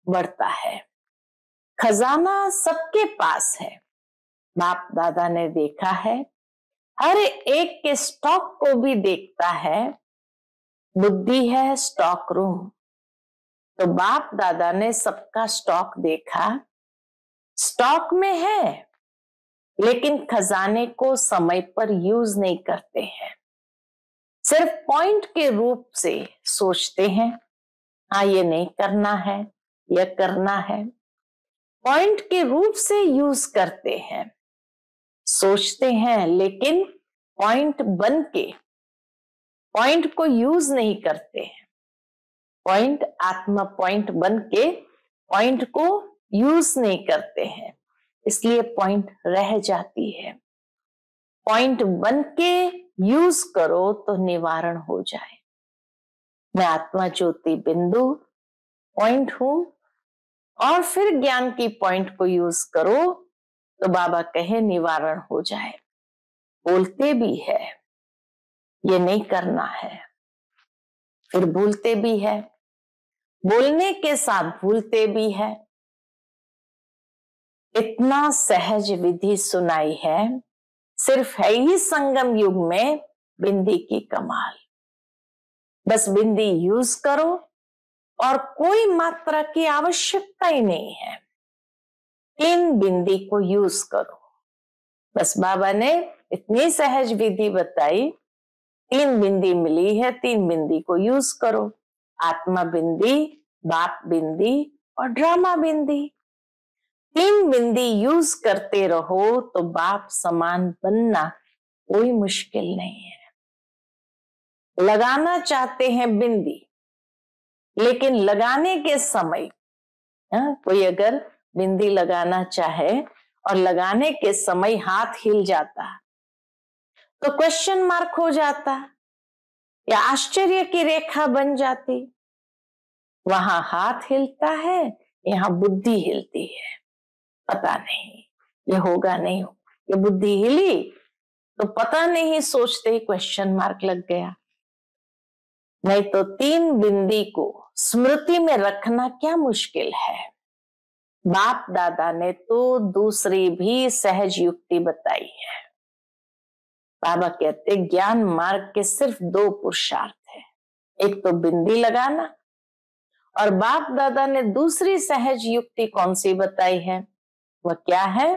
Speaker 1: बढ़ता है। खजाना सबके पास है। बाप दादा ने देखा है, हर एक के स्टॉक को भी देखता है। बुद्धि है स्टॉक रूम, तो बाप दादा ने सबका स्टॉक देखा, स्टॉक में है, लेकिन खजाने को समय पर यूज नहीं करते हैं। सिर्फ पॉइंट के रूप से सोचते हैं, हाँ ये नहीं करना है, यह करना है। पॉइंट के रूप से यूज करते हैं, सोचते हैं, लेकिन पॉइंट बन के पॉइंट को यूज नहीं करते हैं। पॉइंट आत्मा पॉइंट बन के पॉइंट को यूज नहीं करते हैं, इसलिए पॉइंट रह जाती है। पॉइंट बन के यूज करो तो निवारण हो जाए। मैं आत्मा ज्योति बिंदु पॉइंट हूं, और फिर ज्ञान की पॉइंट को यूज करो तो बाबा कहे निवारण हो जाए। बोलते भी है ये नहीं करना है, फिर भूलते भी है, बोलने के साथ भूलते भी है। इतना सहज विधि सुनाई है, सिर्फ है ही संगम युग में बिंदी की कमाल। बस बिंदी यूज करो और कोई मात्रा की आवश्यकता ही नहीं है। 3 बिंदी को यूज करो। बस बाबा ने इतनी सहज विधि बताई, 3 बिंदी मिली है, 3 बिंदी को यूज करो। आत्मा बिंदी, बाप बिंदी और ड्रामा बिंदी। 3 बिंदी यूज करते रहो तो बाप समान बनना कोई मुश्किल नहीं है। लगाना चाहते हैं बिंदी, लेकिन लगाने के समय कोई अगर बिंदी लगाना चाहे और लगाने के समय हाथ हिल जाता तो क्वेश्चन मार्क हो जाता या आश्चर्य की रेखा बन जाती। वहां हाथ हिलता है, यहाँ बुद्धि हिलती है। पता नहीं ये होगा नहीं होगा, ये बुद्धि हिली तो पता नहीं, सोचते ही क्वेश्चन मार्क लग गया। नहीं तो 3 बिंदी को स्मृति में रखना क्या मुश्किल है। बाप दादा ने तो दूसरी भी सहज युक्ति बताई है। बाबा कहते ज्ञान मार्ग के सिर्फ 2 पुरुषार्थ है, एक तो बिंदी लगाना, और बाप दादा ने दूसरी सहज युक्ति कौन सी बताई है, वह क्या है,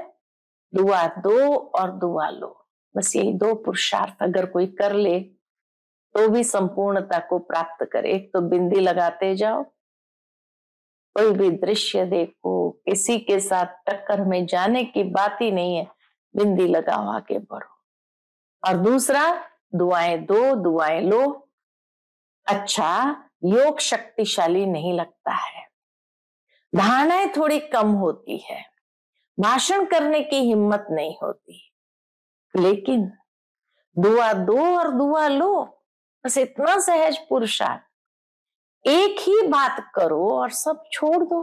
Speaker 1: दुआ दो और दुआ लो। बस यही 2 पुरुषार्थ अगर कोई कर ले तो भी संपूर्णता को प्राप्त करे। एक तो बिंदी लगाते जाओ, कोई भी दृश्य देखो, किसी के साथ टक्कर में जाने की बात ही नहीं है, बिंदी लगाओ आगे बढ़ो। और दूसरा दुआएं दो दुआएं लो। अच्छा, योग शक्तिशाली नहीं लगता है, धारणाएं थोड़ी कम होती है, भाषण करने की हिम्मत नहीं होती, लेकिन दुआ दो और दुआ लो, बस इतना सहज पुरुषार्थ। एक ही बात करो और सब छोड़ दो।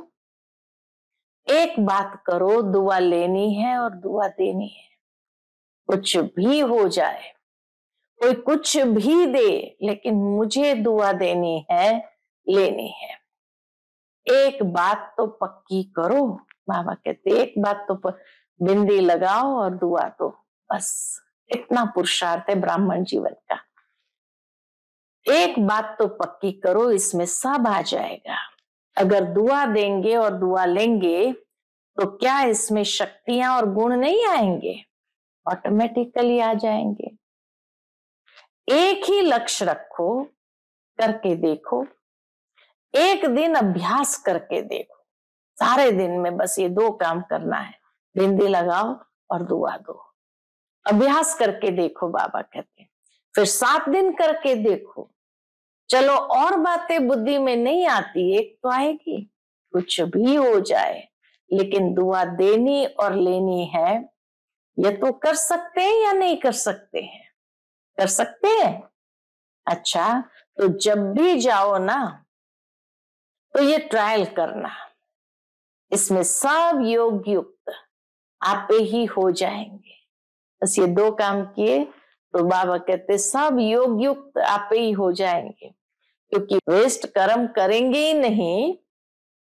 Speaker 1: एक बात करो, दुआ लेनी है और दुआ देनी है। कुछ भी हो जाए, कोई कुछ भी दे, लेकिन मुझे दुआ देनी है, लेनी है। एक बात तो पक्की करो। बाबा कहते एक बात तो बिंदी लगाओ और दुआ दो, बस इतना पुरुषार्थ है ब्राह्मण जीवन का। एक बात तो पक्की करो, इसमें सब आ जाएगा। अगर दुआ देंगे और दुआ लेंगे तो क्या इसमें शक्तियां और गुण नहीं आएंगे? ऑटोमेटिकली आ जाएंगे। एक ही लक्ष्य रखो, करके देखो, एक दिन अभ्यास करके देखो। सारे दिन में बस ये 2 काम करना है, बिंदी लगाओ और दुआ दो। अभ्यास करके देखो, बाबा कहते हैं। फिर 7 दिन करके देखो। चलो और बातें बुद्धि में नहीं आती, एक तो आएगी, कुछ भी हो जाए, लेकिन दुआ देनी और लेनी है। ये तो कर सकते हैं या नहीं कर सकते हैं? कर सकते हैं। अच्छा, तो जब भी जाओ ना तो ये ट्रायल करना, इसमें सब योग युक्त आपे ही हो जाएंगे। बस ये 2 काम किए तो बाबा कहते सब योग युक्त आपे ही हो जाएंगे, क्योंकि वेस्ट कर्म करेंगे ही नहीं।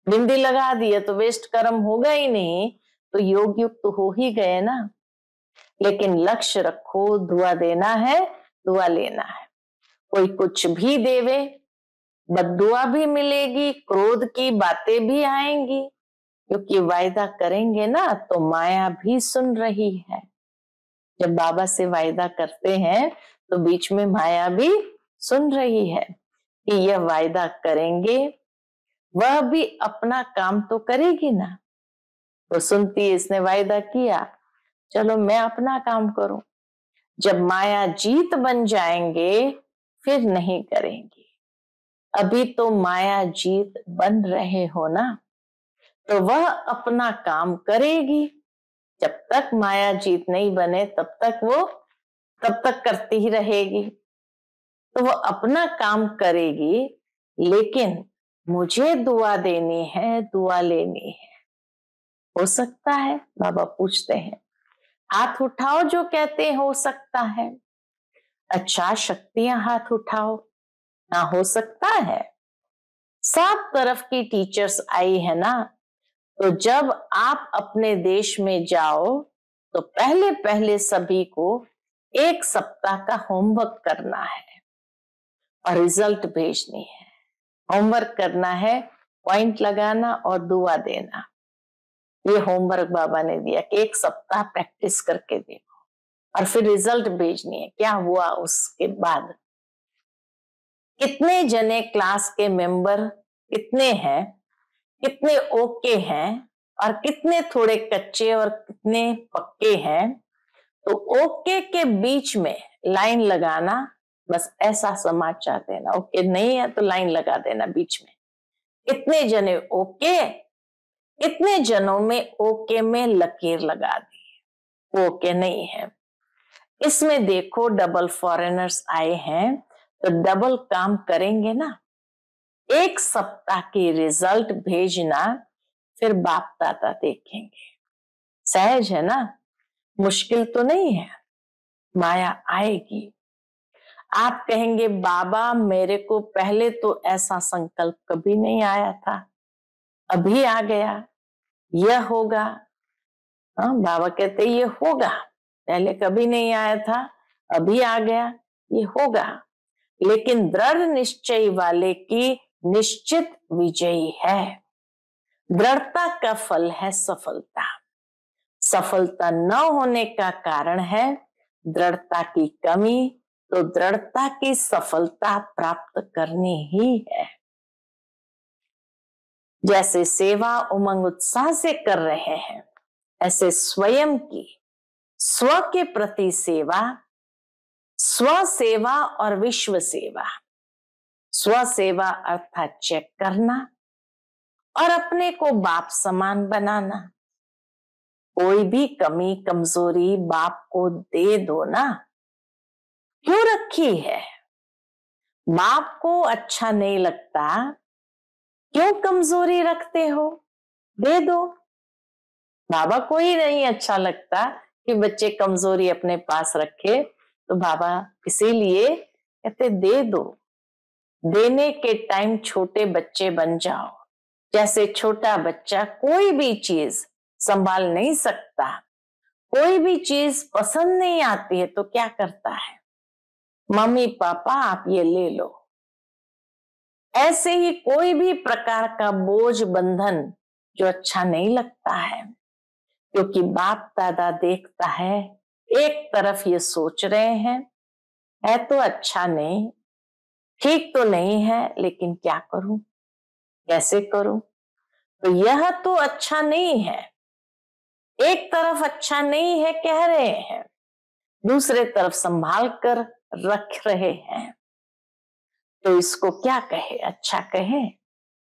Speaker 1: बिंदी लगा दिया तो वेस्ट कर्म होगा ही नहीं, तो योग युक्त तो हो ही गए ना। लेकिन लक्ष्य रखो, दुआ देना है, दुआ लेना है। कोई कुछ भी देवे, बद्दुआ भी मिलेगी, क्रोध की बातें भी आएंगी, क्योंकि वायदा करेंगे ना तो माया भी सुन रही है। जब बाबा से वायदा करते हैं तो बीच में माया भी सुन रही है कि यह वायदा करेंगे, वह भी अपना काम तो करेगी ना। तो सुनती, इसने वायदा किया, चलो मैं अपना काम करूं। जब माया जीत बन जाएंगे फिर नहीं करेंगी। अभी तो माया जीत बन रहे हो ना, तो वह अपना काम करेगी। जब तक माया जीत नहीं बने तब तक करती ही रहेगी। तो वो अपना काम करेगी, लेकिन मुझे दुआ देनी है, दुआ लेनी है। हो सकता है? बाबा पूछते हैं। हाथ उठाओ जो कहते हो सकता है। अच्छा, शक्तियां हाथ उठाओ। ना हो सकता है। सब तरफ की टीचर्स आई है ना, तो जब आप अपने देश में जाओ तो पहले पहले सभी को 1 सप्ताह का होमवर्क करना है और रिजल्ट भेजनी है। होमवर्क करना है, पॉइंट लगाना और दुआ देना। ये होमवर्क बाबा ने दिया कि 1 सप्ताह प्रैक्टिस करके देखो और फिर रिजल्ट भेजनी है। क्या हुआ उसके बाद? कितने जने क्लास के मेंबर कितने हैं, कितने ओके हैं और कितने थोड़े कच्चे और कितने पक्के हैं। तो ओके के बीच में लाइन लगाना, बस ऐसा समाचार देना। ओके नहीं है तो लाइन लगा देना बीच में। कितने जने ओके, कितने जनों में ओके में लकीर लगा दी, ओके नहीं है। इसमें देखो डबल फॉरेनर्स आए हैं तो डबल काम करेंगे ना। 1 सप्ताह की रिजल्ट भेजना, फिर बाप दादा देखेंगे। सहज है ना, मुश्किल तो नहीं है। माया आएगी। आप कहेंगे बाबा मेरे को पहले तो ऐसा संकल्प कभी नहीं आया था, अभी आ गया, यह होगा। हाँ, बाबा कहते ये होगा, पहले कभी नहीं आया था, अभी आ गया, ये होगा। लेकिन दृढ़ निश्चय वाले की निश्चित विजयी है। दृढ़ता का फल है सफलता। सफलता न होने का कारण है दृढ़ता की कमी, तो दृढ़ता की सफलता प्राप्त करनी ही है। जैसे सेवा उमंग उत्साह से कर रहे हैं, ऐसे स्वयं की, स्व के प्रति सेवा, स्व सेवा और विश्व सेवा। स्व सेवा अर्थात चेक करना और अपने को बाप समान बनाना। कोई भी कमी कमजोरी बाप को दे दो ना। क्यों रखी है? बाप को अच्छा नहीं लगता, क्यों कमजोरी रखते हो? दे दो। बाबा को ही नहीं अच्छा लगता कि बच्चे कमजोरी अपने पास रखे, तो बाबा इसीलिए कहते दे दो। देने के टाइम छोटे बच्चे बन जाओ। जैसे छोटा बच्चा कोई भी चीज संभाल नहीं सकता, कोई भी चीज पसंद नहीं आती है तो क्या करता है, मम्मी पापा आप ये ले लो। ऐसे ही कोई भी प्रकार का बोझ बंधन जो अच्छा नहीं लगता है, क्योंकि बाप दादा देखता है एक तरफ ये सोच रहे हैं है तो अच्छा नहीं, ठीक तो नहीं है, लेकिन क्या करूं, कैसे करूं। तो यह तो अच्छा नहीं है, एक तरफ अच्छा नहीं है कह रहे हैं, दूसरे तरफ संभाल कर रख रहे हैं, तो इसको क्या कहे, अच्छा कहे,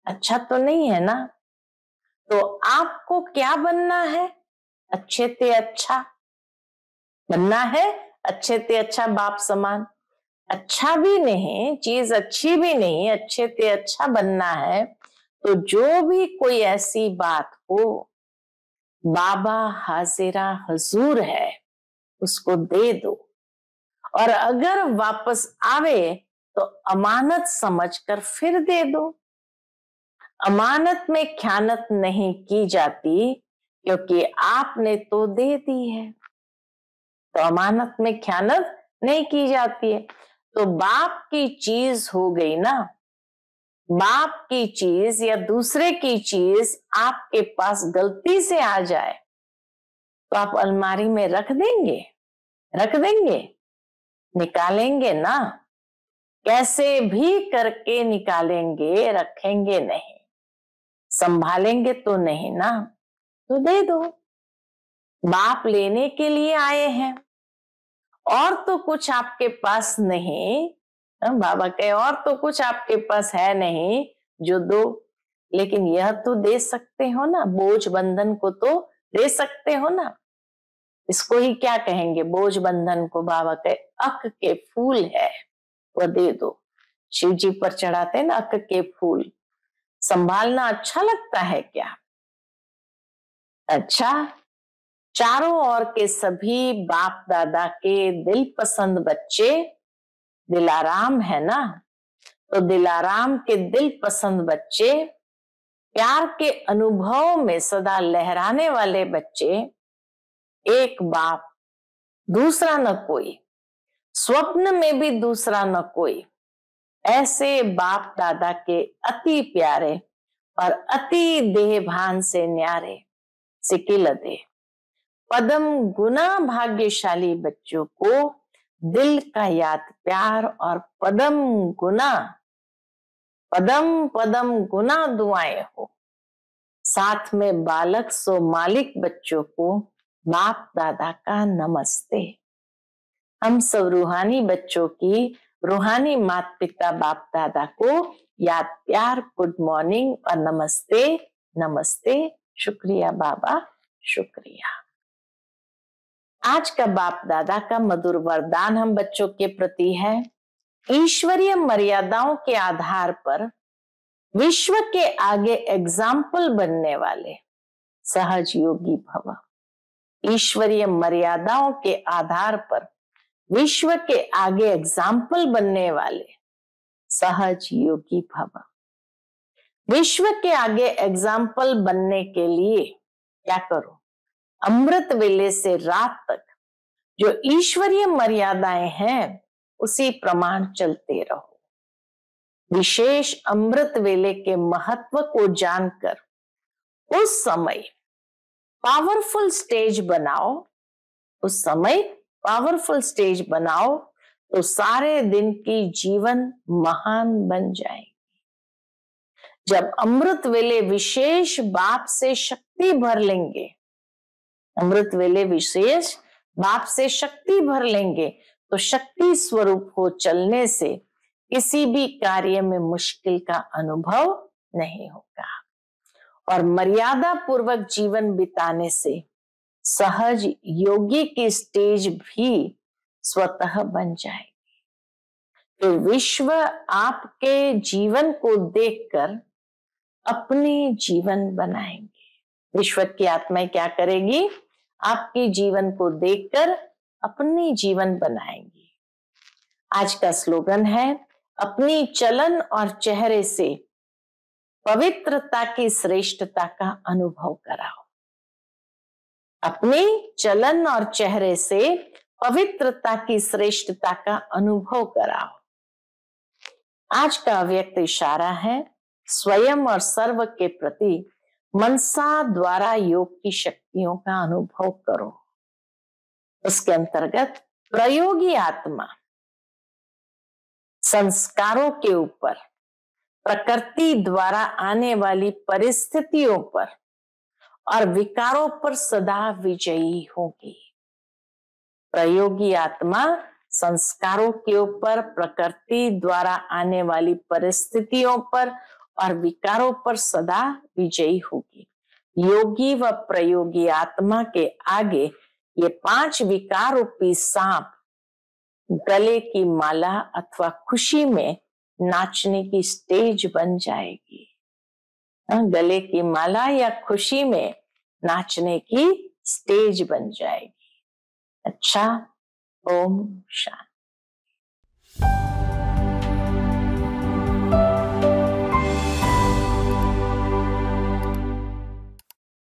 Speaker 1: अच्छा तो नहीं है ना। तो आपको क्या बनना है, अच्छे ते अच्छा बनना है, अच्छे ते अच्छा बाप समान। अच्छा भी नहीं, चीज अच्छी भी नहीं, अच्छे ते अच्छा बनना है, तो जो भी कोई ऐसी बात हो, बाबा हाजिरा हजूर है, उसको दे दो। और अगर वापस आवे तो अमानत समझकर फिर दे दो। अमानत में ख्यानत नहीं की जाती, क्योंकि आपने तो दे दी है, तो अमानत में ख्यानत नहीं की जाती है। तो बाप की चीज हो गई ना, बाप की चीज या दूसरे की चीज आपके पास गलती से आ जाए तो आप अलमारी में रख देंगे, रख देंगे, निकालेंगे ना, कैसे भी करके निकालेंगे, रखेंगे नहीं, संभालेंगे तो नहीं ना, तो दे दो। बाप लेने के लिए आए हैं और तो कुछ आपके पास नहीं, बाबा कहे और तो कुछ आपके पास है नहीं जो दो, लेकिन यह तो दे सकते हो ना, बोझ बंधन को तो दे सकते हो ना। इसको ही क्या कहेंगे, बोझ बंधन को बाबा कहे अक के फूल है, वह दे दो। शिव जी पर चढ़ाते हैं ना अक के फूल, संभालना अच्छा लगता है क्या? अच्छा, चारों ओर के सभी बाप दादा के दिल पसंद बच्चे दिलाराम है ना, तो दिलाराम के दिल पसंद बच्चे, प्यार के अनुभव में सदा लहराने वाले बच्चे, एक बाप दूसरा न कोई, स्वप्न में भी दूसरा न कोई, ऐसे बाप दादा के अति प्यारे और अति देहभान से न्यारे सिकिलते पदम गुना भाग्यशाली बच्चों को दिल का याद प्यार और पदम गुना, पदम पदम गुना दुआएं हो। साथ में बालक सो मालिक बच्चों को बाप दादा का नमस्ते। हम सब रूहानी बच्चों की रूहानी माता पिता बाप दादा को याद प्यार, गुड मॉर्निंग और नमस्ते, नमस्ते, शुक्रिया बाबा, शुक्रिया। आज का बाप दादा का मधुर वरदान हम बच्चों के प्रति है, ईश्वरीय मर्यादाओं के आधार पर विश्व के आगे एग्जाम्पल बनने वाले सहज योगी भव। ईश्वरीय मर्यादाओं के आधार पर विश्व के आगे एग्जाम्पल बनने वाले सहज योगी भव। विश्व के आगे एग्जाम्पल बनने के लिए क्या करो, अमृत वेले से रात तक जो ईश्वरीय मर्यादाएं हैं उसी प्रमाण चलते रहो। विशेष अमृत वेले के महत्व को जानकर उस समय पावरफुल स्टेज बनाओ, उस समय पावरफुल स्टेज बनाओ, तो सारे दिन की जीवन महान बन जाएगी। जब अमृत वेले विशेष बाप से शक्ति भर लेंगे, अमृत वेले विशेष बाप से शक्ति भर लेंगे, तो शक्ति स्वरूप हो चलने से किसी भी कार्य में मुश्किल का अनुभव नहीं होगा और मर्यादा पूर्वक जीवन बिताने से सहज योगी की स्टेज भी स्वतः बन जाएगी। तो विश्व आपके जीवन को देखकर अपने जीवन बनाएंगे। विश्व की आत्माएं क्या करेगी, आपके जीवन को देखकर अपनी जीवन बनाएंगी। आज का स्लोगन है, अपनी चलन और चेहरे से पवित्रता की श्रेष्ठता का अनुभव कराओ। अपने चलन और चेहरे से पवित्रता की श्रेष्ठता का अनुभव कराओ। आज का अव्यक्त इशारा है स्वयं और सर्व के प्रति मनसा द्वारा योग की शक्तियों का अनुभव करो। उसके अंतर्गत प्रयोगी आत्मा संस्कारों के ऊपर, प्रकृति द्वारा आने वाली परिस्थितियों पर और विकारों पर सदा विजयी होगी। प्रयोगी आत्मा संस्कारों के ऊपर, प्रकृति द्वारा आने वाली परिस्थितियों पर और विकारों पर सदा विजयी होगी। योगी व प्रयोगी आत्मा के आगे ये 5 विकार रूपी सांप गले की माला अथवा खुशी में नाचने की स्टेज बन जाएगी। गले की माला या खुशी में नाचने की स्टेज बन जाएगी। अच्छा, ओम शांति।